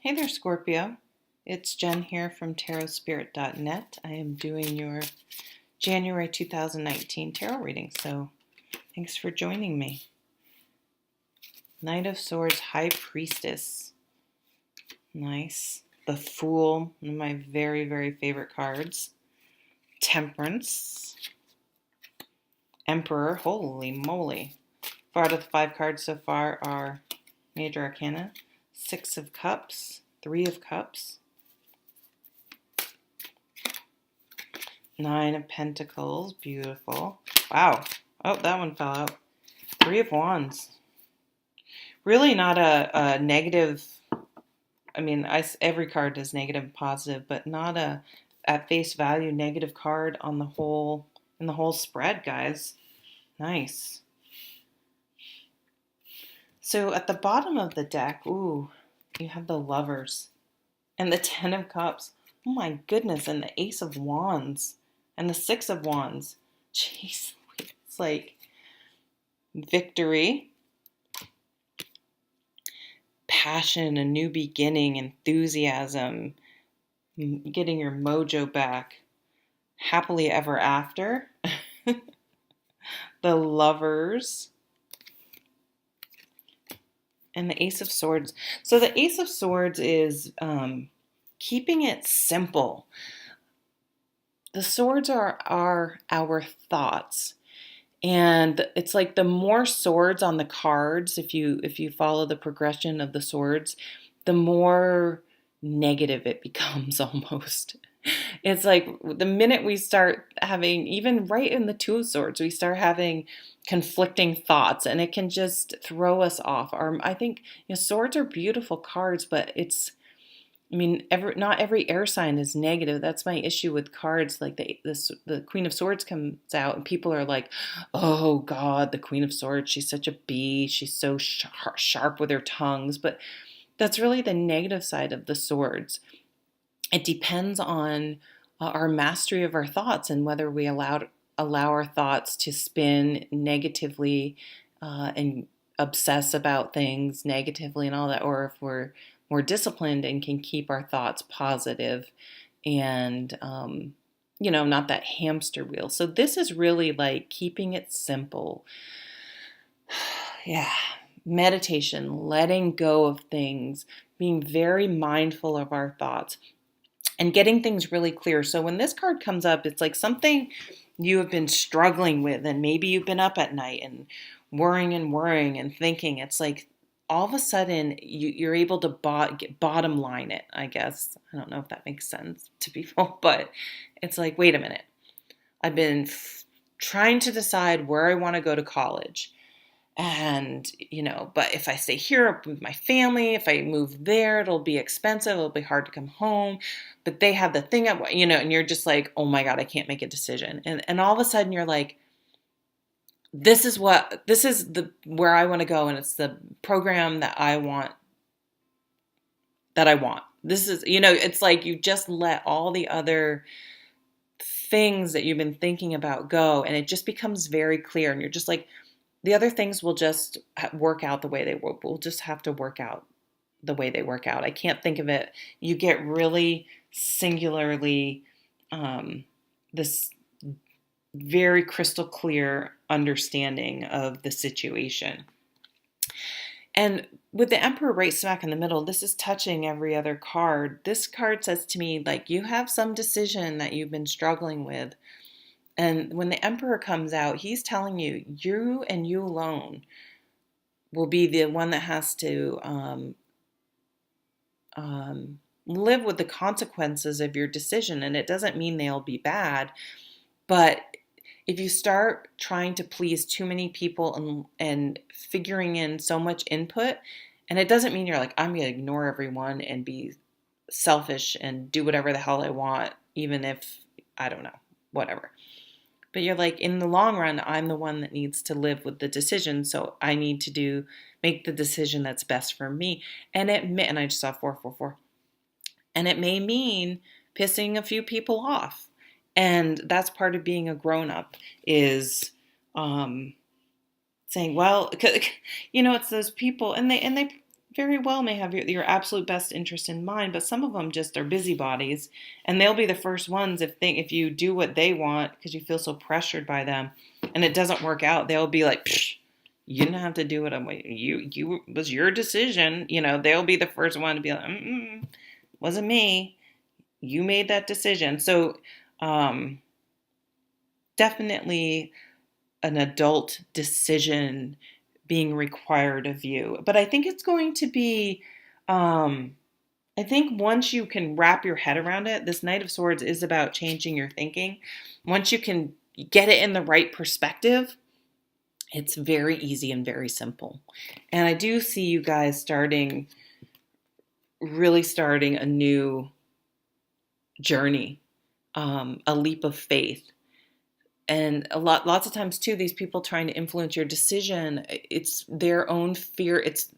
Hey there, Scorpio. It's Jen here from tarotspirit.net. I am doing your January 2019 tarot reading, so thanks for joining me. Knight of Swords, High Priestess. Nice. The Fool, one of my very, very favorite cards. Temperance. Emperor, holy moly. 4 out of the 5 cards so far are Major Arcana. 6 of Cups, 3 of Cups. 9 of Pentacles, beautiful. Wow. Oh, that one fell out. 3 of Wands. Really not a negative, I mean, every card is negative and positive, but not a, at face value, negative card on the whole, in the whole spread, guys. Nice. So at the bottom of the deck, ooh, you have the Lovers and the 10 of Cups. Oh my goodness, and the Ace of Wands and the 6 of Wands. Jeez, it's like victory, passion, a new beginning, enthusiasm, getting your mojo back, happily ever after. The Lovers and the Ace of Swords. So the Ace of Swords is keeping it simple. The swords are our thoughts. And it's like the more swords on the cards, if you follow the progression of the swords, the more negative it becomes almost. It's like the minute we start having, even right in the 2 of Swords, we start having conflicting thoughts, and it can just throw us off. I think swords are beautiful cards, but I mean, not every air sign is negative. That's my issue with cards. Like the Queen of Swords comes out, and people are like, "Oh God, the Queen of Swords. She's such a bee. She's so sharp with her tongues." But that's really the negative side of the swords. It depends on our mastery of our thoughts and whether we allow our thoughts to spin negatively and obsess about things negatively and all that, or if we're more disciplined and can keep our thoughts positive and, not that hamster wheel. So this is really like keeping it simple. Yeah. Meditation, letting go of things, being very mindful of our thoughts and getting things really clear. So when this card comes up, it's like something you have been struggling with, and maybe you've been up at night and worrying and thinking. It's like all of a sudden you're able to bottom line it, I guess. I don't know if that makes sense to people, but it's like, wait a minute. I've been trying to decide where I want to go to college. And, but if I stay here with my family, if I move there, it'll be expensive. It'll be hard to come home. But they have the thing, and you're just like, oh my God, I can't make a decision. And all of a sudden you're like, this is where I want to go. And it's the program that I want. This is, it's like you just let all the other things that you've been thinking about go. And it just becomes very clear. And you're just like, the other things will just work out the way they will. We'll just have to work out the way they work out. I can't think of it. You get really singularly this very crystal clear understanding of the situation. And with the Emperor right smack in the middle, this is touching every other card. This card says to me, like, you have some decision that you've been struggling with. And when the Emperor comes out, he's telling you, you and you alone will be the one that has to live with the consequences of your decision. And it doesn't mean they'll be bad, but if you start trying to please too many people and figuring in so much input, and it doesn't mean you're like, I'm going to ignore everyone and be selfish and do whatever the hell I want, even if, I don't know, whatever. But you're like, in the long run, I'm the one that needs to live with the decision. So I need to make the decision that's best for me. And I just saw 444. And it may mean pissing a few people off. And that's part of being a grown-up is saying, well, it's those people, and they very well may have your absolute best interest in mind, but some of them just are busybodies, and they'll be the first ones if you do what they want because you feel so pressured by them, and it doesn't work out. They'll be like, Psh, you didn't have to do it. I'm waiting. You was your decision. They'll be the first one to be like, wasn't me. You made that decision. So, definitely an adult decision being required of you. But I think it's going to be, I think once you can wrap your head around it, this Knight of Swords is about changing your thinking. Once you can get it in the right perspective, it's very easy and very simple. And I do see you guys really starting a new journey, a leap of faith. And lots of times too, these people trying to influence your decision, it's their own fear. It's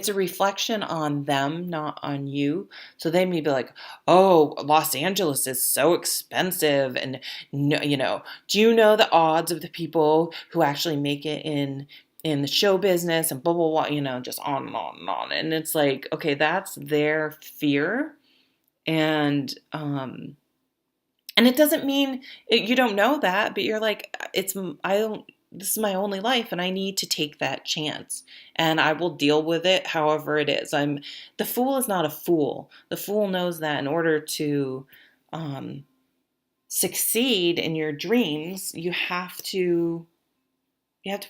a reflection on them, not on you. So they may be like, "Oh, Los Angeles is so expensive, and no, do you know the odds of the people who actually make it in the show business and blah blah blah, just on and on and on." And it's like, okay, that's their fear, and it doesn't mean you don't know that, but you're like, this is my only life and I need to take that chance and I will deal with it however it is. The fool is not a fool. The fool knows that in order to succeed in your dreams, you have to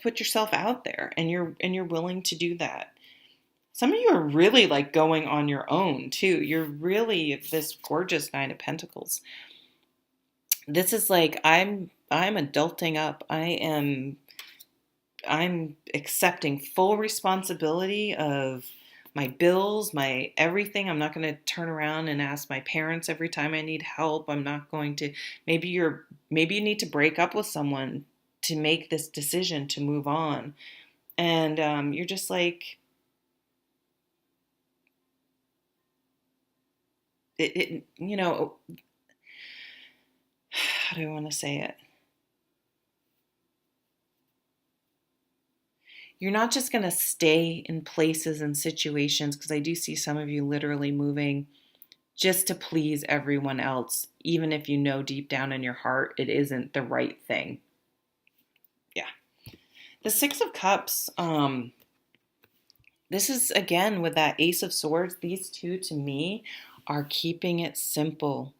put yourself out there, and you're willing to do that. Some of you are really like going on your own too. You're really this gorgeous Nine of Pentacles. This is like, I'm adulting up. I'm accepting full responsibility of my bills, my everything. I'm not going to turn around and ask my parents every time I need help. I'm not going to. Maybe you need to break up with someone to make this decision to move on, and you're just like, how do I want to say it? You're not just going to stay in places and situations, because I do see some of you literally moving just to please everyone else, even if you know deep down in your heart it isn't the right thing. Yeah. The Six of Cups, this is again with that Ace of Swords. These two to me are keeping it simple,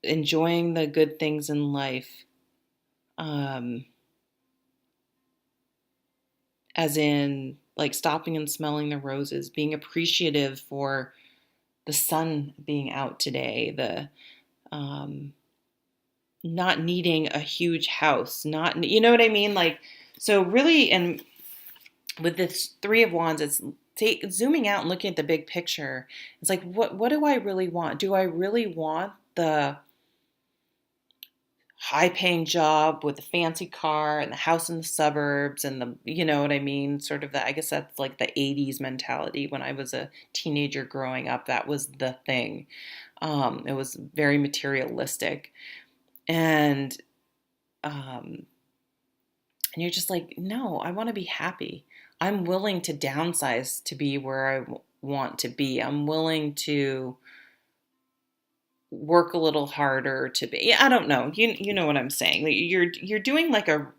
enjoying the good things in life. As in, like, stopping and smelling the roses, being appreciative for the sun being out today, the not needing a huge house, not, you know what I mean? Like, so really, and with this Three of Wands, it's zooming out and looking at the big picture. It's like, what do I really want? Do I really want the high-paying job with a fancy car and the house in the suburbs and the, you know what I mean? Sort of that, I guess that's like the 80s mentality. When I was a teenager growing up, that was the thing. It was very materialistic. And you're just like, no, I want to be happy. I'm willing to downsize to be where I want to be. I'm willing to work a little harder to be. I don't know. You know what I'm saying. You're doing like they're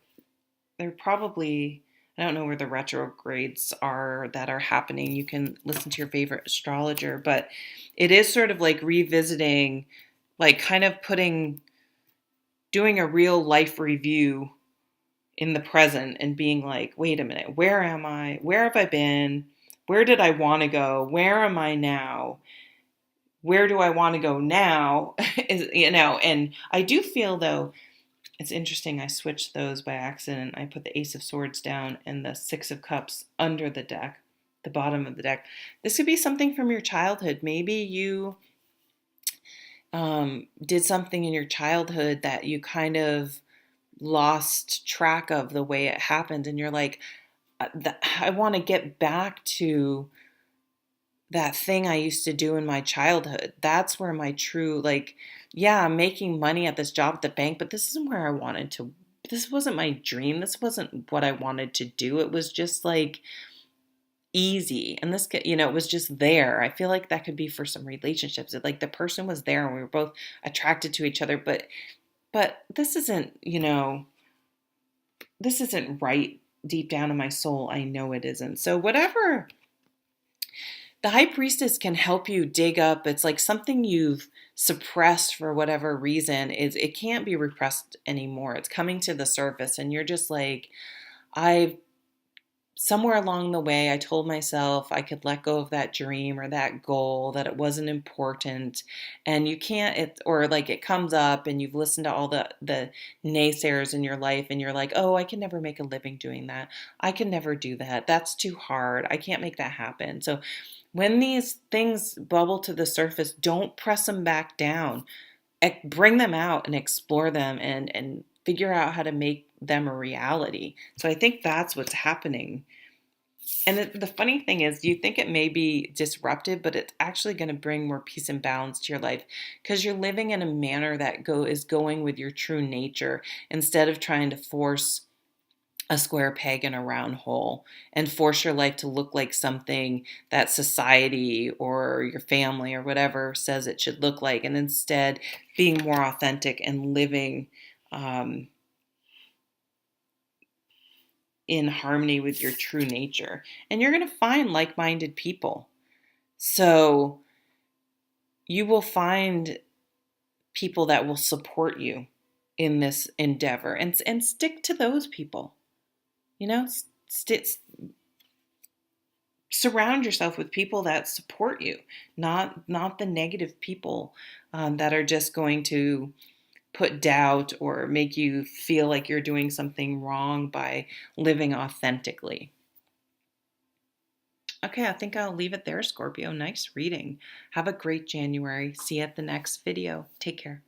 probably, I don't know where the retrogrades are that are happening. You can listen to your favorite astrologer, but it is sort of like revisiting, like kind of doing a real life review in the present and being like, wait a minute, where am I? Where have I been? Where did I want to go? Where am I now? Where do I want to go now? And I do feel, though, it's interesting. I switched those by accident. I put the Ace of Swords down and the Six of Cups under the deck, the bottom of the deck. This could be something from your childhood. Maybe you did something in your childhood that you kind of lost track of the way it happened. And you're like, I want to get back to that thing I used to do in my childhood. That's where my true, like, yeah, I'm making money at this job at the bank, but this isn't where I wanted to. This wasn't my dream. This wasn't what I wanted to do. It was just like, easy. And this could, it was just there. I feel like that could be for some relationships. Like the person was there and we were both attracted to each other, but this isn't, this isn't right deep down in my soul. I know it isn't. So whatever the high priestess can help you dig up, it's like something you've suppressed for whatever reason, is it can't be repressed anymore. It's coming to the surface and you're just like, I've somewhere along the way, I told myself I could let go of that dream or that goal, that it wasn't important. And you can't, or like it comes up and you've listened to all the naysayers in your life and you're like, oh, I can never make a living doing that. I can never do that. That's too hard. I can't make that happen. So when these things bubble to the surface, don't press them back down. Bring them out and explore them and figure out how to make them a reality. So I think that's what's happening. And the funny thing is, you think it may be disruptive, but it's actually going to bring more peace and balance to your life because you're living in a manner that is going with your true nature instead of trying to force a square peg in a round hole and force your life to look like something that society or your family or whatever says it should look like, and instead being more authentic and living in harmony with your true nature. And you're going to find like-minded people. So you will find people that will support you in this endeavor, and stick to those people. Surround yourself with people that support you, not the negative people that are just going to put doubt or make you feel like you're doing something wrong by living authentically. Okay, I think I'll leave it there, Scorpio. Nice reading. Have a great January. See you at the next video. Take care.